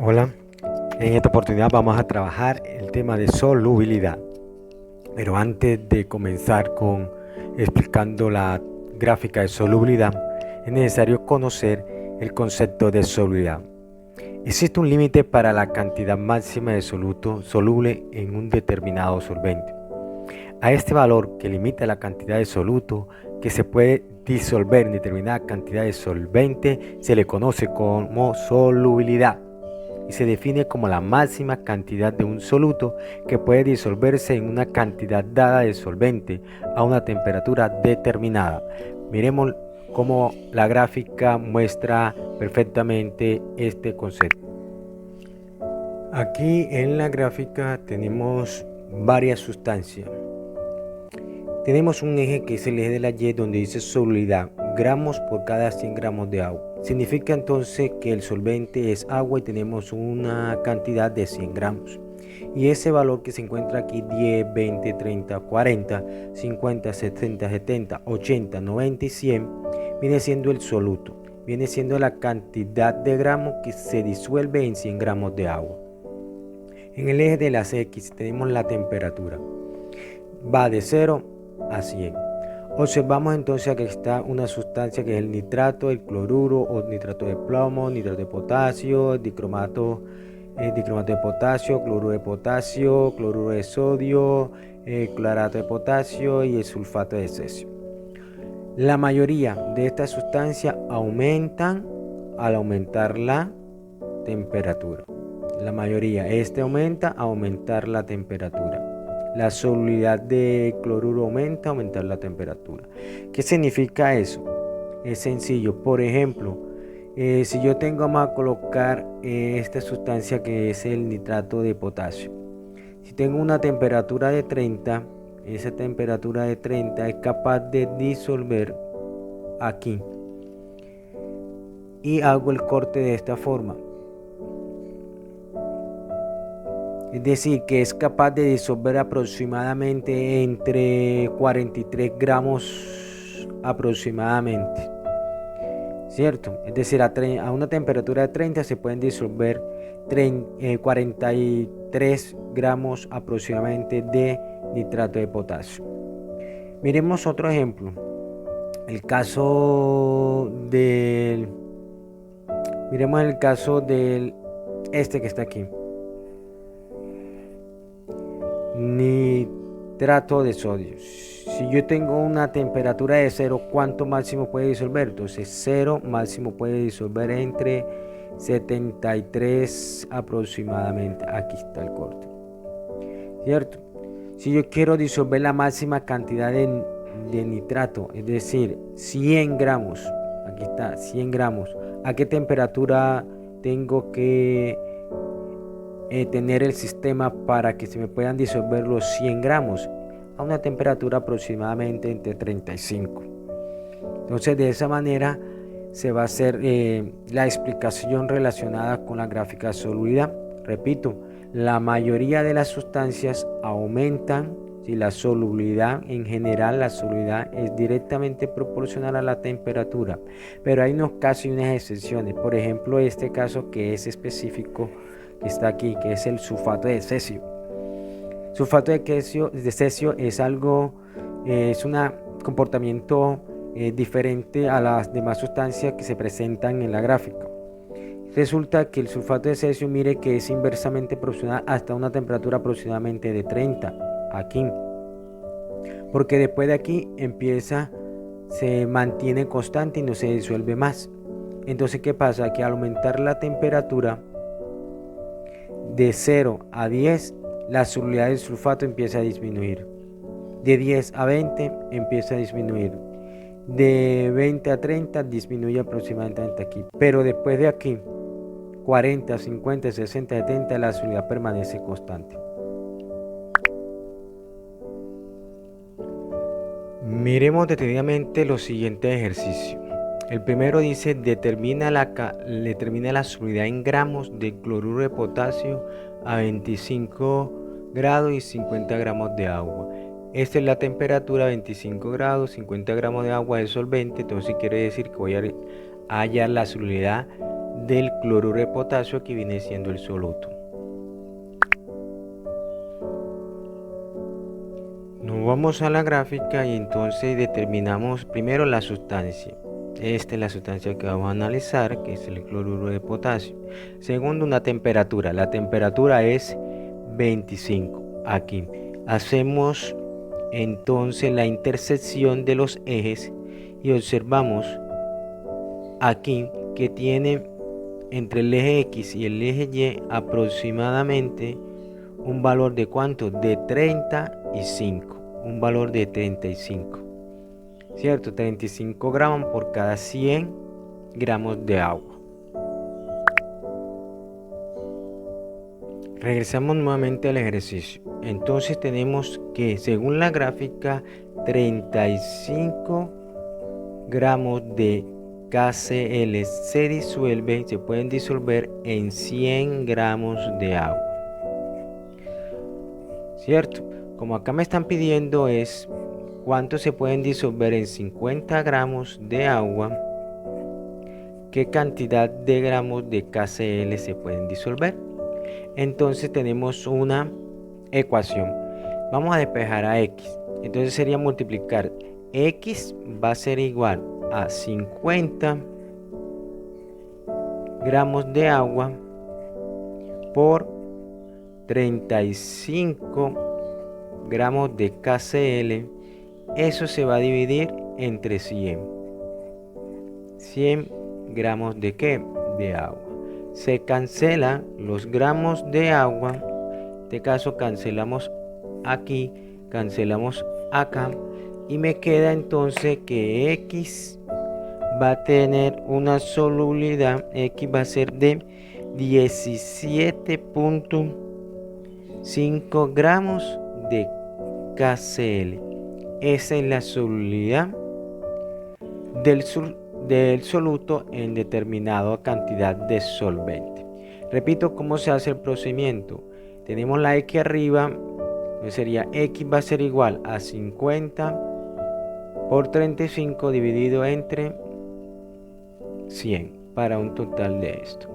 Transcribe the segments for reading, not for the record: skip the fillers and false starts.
Hola, en esta oportunidad vamos a trabajar el tema de solubilidad. Pero antes de comenzar con explicando la gráfica de solubilidad, es necesario conocer el concepto de solubilidad. Existe un límite para la cantidad máxima de soluto soluble en un determinado solvente. A este valor, que limita la cantidad de soluto que se puede disolver en determinada cantidad de solvente, se le conoce como solubilidad y se define como la máxima cantidad de un soluto que puede disolverse en una cantidad dada de solvente a una temperatura determinada. Miremos cómo la gráfica muestra perfectamente este concepto. Aquí en la gráfica tenemos varias sustancias. Tenemos un eje que es el eje de la Y, donde dice solubilidad, gramos por cada 100 gramos de agua. Significa entonces que el solvente es agua y tenemos una cantidad de 100 gramos. Y ese valor que se encuentra aquí, 10, 20, 30, 40, 50, 60, 70, 80, 90 y 100, viene siendo el soluto. Viene siendo la cantidad de gramos que se disuelve en 100 gramos de agua. En el eje de las X tenemos la temperatura. Va de 0 a 100. Observamos entonces que está una sustancia que es el nitrato, el cloruro o nitrato de plomo, nitrato de potasio, dicromato de potasio, cloruro de potasio, cloruro de sodio, clorato de potasio y el sulfato de cesio. La mayoría de estas sustancias aumentan al aumentar la temperatura. La mayoría, aumenta a aumentar la temperatura. La solubilidad de cloruro aumenta, aumentar la temperatura. ¿Qué significa eso? Es sencillo. Por ejemplo, si yo vamos a colocar esta sustancia que es el nitrato de potasio. Si tengo una temperatura de 30, esa temperatura de 30 es capaz de disolver aquí. Y hago el corte de esta forma. Es decir, que es capaz de disolver aproximadamente entre 43 gramos aproximadamente. ¿Cierto? Es decir, a una temperatura de 30 se pueden disolver 43 gramos aproximadamente de nitrato de potasio. Miremos otro ejemplo. Miremos el caso del que está aquí. Nitrato de sodio. Si yo tengo una temperatura de 0, ¿cuánto máximo puede disolver? Entonces 0 máximo puede disolver entre 73 aproximadamente. Aquí está el corte, ¿cierto? Si yo quiero disolver la máxima cantidad de nitrato, es decir, 100 gramos, aquí está, 100 gramos, ¿a qué temperatura tengo que tener el sistema para que se me puedan disolver los 100 gramos? A una temperatura aproximadamente entre 35. Entonces de esa manera se va a hacer la explicación relacionada con la gráfica de solubilidad. Repito, la mayoría de las sustancias aumentan si la solubilidad, en general la solubilidad es directamente proporcional a la temperatura, pero hay unos casos y unas excepciones. Por ejemplo, este caso que es específico que está aquí, que es el sulfato de cesio. Sulfato de cesio es algo, es un comportamiento diferente a las demás sustancias que se presentan en la gráfica. Resulta que el sulfato de cesio, mire que es inversamente proporcional hasta una temperatura aproximadamente de 30 aquí, porque después de aquí se mantiene constante y no se disuelve más. Entonces, ¿qué pasa? Que al aumentar la temperatura de 0 a 10, la solubilidad del sulfato empieza a disminuir. De 10 a 20 empieza a disminuir. De 20 a 30 disminuye aproximadamente aquí. Pero después de aquí, 40, 50, 60, 70, la solubilidad permanece constante. Miremos detenidamente los siguientes ejercicios. El primero dice, determina la solubilidad en gramos de cloruro de potasio a 25 grados y 50 gramos de agua. Esta es la temperatura, 25 grados, 50 gramos de agua de solvente. Entonces quiere decir que voy a hallar la solubilidad del cloruro de potasio, que viene siendo el soluto. Nos vamos a la gráfica y entonces determinamos primero la sustancia. Esta es la sustancia que vamos a analizar, que es el cloruro de potasio. Segundo, una temperatura. La temperatura es 25. Aquí hacemos entonces la intersección de los ejes y observamos aquí que tiene entre el eje X y el eje Y aproximadamente un valor de ¿cuánto? De 35. Un valor de 35. ¿Cierto? 35 gramos por cada 100 gramos de agua. Regresamos nuevamente al ejercicio. Entonces tenemos que, según la gráfica, 35 gramos de KCl se pueden disolver en 100 gramos de agua. ¿Cierto? Como acá me están pidiendo es cuánto se pueden disolver en 50 gramos de agua, qué cantidad de gramos de KCl se pueden disolver. Entonces tenemos una ecuación. Vamos a despejar a X. Entonces sería multiplicar. X va a ser igual a 50 gramos de agua por 35 gramos de KCl. Eso se va a dividir entre 100. 100 gramos de ¿qué? De agua. Se cancelan los gramos de agua. En este caso cancelamos aquí, cancelamos acá. Y me queda entonces que X va a tener una solubilidad. X va a ser de 17.5 gramos de KCl. Esa es la solubilidad del soluto en determinada cantidad de solvente. Repito cómo se hace el procedimiento. Tenemos la X arriba, sería X va a ser igual a 50 por 35 dividido entre 100 para un total de esto.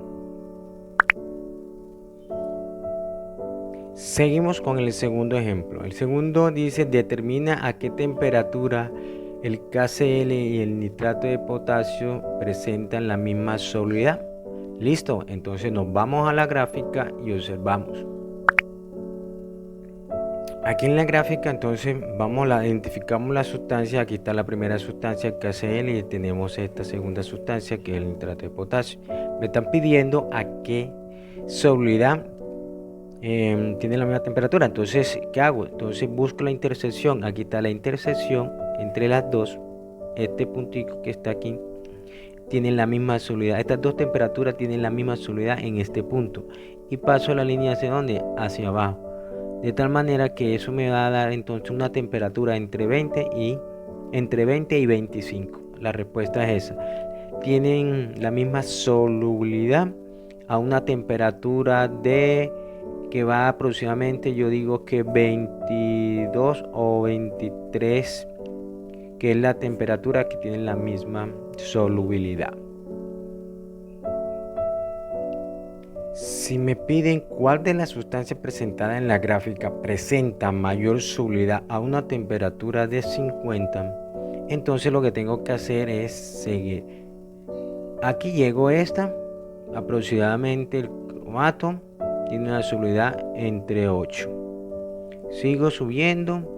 Seguimos con el segundo ejemplo. El segundo dice: determina a qué temperatura el KCl y el nitrato de potasio presentan la misma solubilidad. Listo, entonces nos vamos a la gráfica y observamos. Aquí en la gráfica entonces identificamos la sustancia. Aquí está la primera sustancia, el KCl, y tenemos esta segunda sustancia que es el nitrato de potasio. Me están pidiendo a qué solubilidad tiene la misma temperatura. Entonces, ¿qué hago? Entonces busco la intersección. Aquí está la intersección entre las dos. Este puntico que está aquí tiene la misma solubilidad. Estas dos temperaturas tienen la misma solubilidad en este punto. Y paso la línea hacia ¿dónde? Hacia abajo. De tal manera que eso me va a dar entonces una temperatura entre 20 y 25. La respuesta es esa. Tienen la misma solubilidad a una temperatura de que va aproximadamente, yo digo que 22 o 23, que es la temperatura que tiene la misma solubilidad. Si me piden cuál de las sustancias presentadas en la gráfica presenta mayor solubilidad a una temperatura de 50, entonces lo que tengo que hacer es seguir. Aquí llegó esta, aproximadamente el cromato tiene una solubilidad entre 8. Sigo subiendo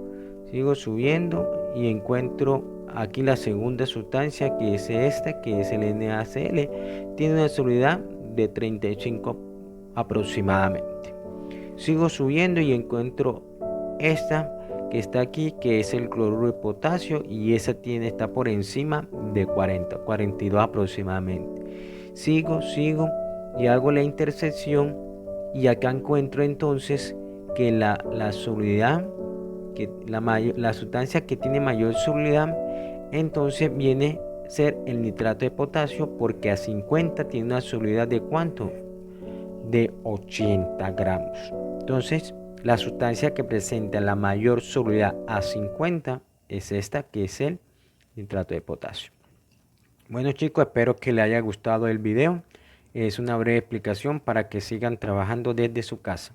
y encuentro aquí la segunda sustancia, que es esta, que es el NaCl. Tiene una solubilidad de 35 aproximadamente. Sigo subiendo y encuentro esta que está aquí, que es el cloruro de potasio, y esa está por encima de 42 aproximadamente. Sigo y hago la intersección, y acá encuentro entonces que la solubilidad, que la sustancia que tiene mayor solubilidad entonces viene a ser el nitrato de potasio, porque a 50 tiene una solubilidad de ¿cuánto? De 80 gramos. Entonces la sustancia que presenta la mayor solubilidad a 50 es esta, que es el nitrato de potasio. Bueno chicos, espero que les haya gustado el video. Es una breve explicación para que sigan trabajando desde su casa.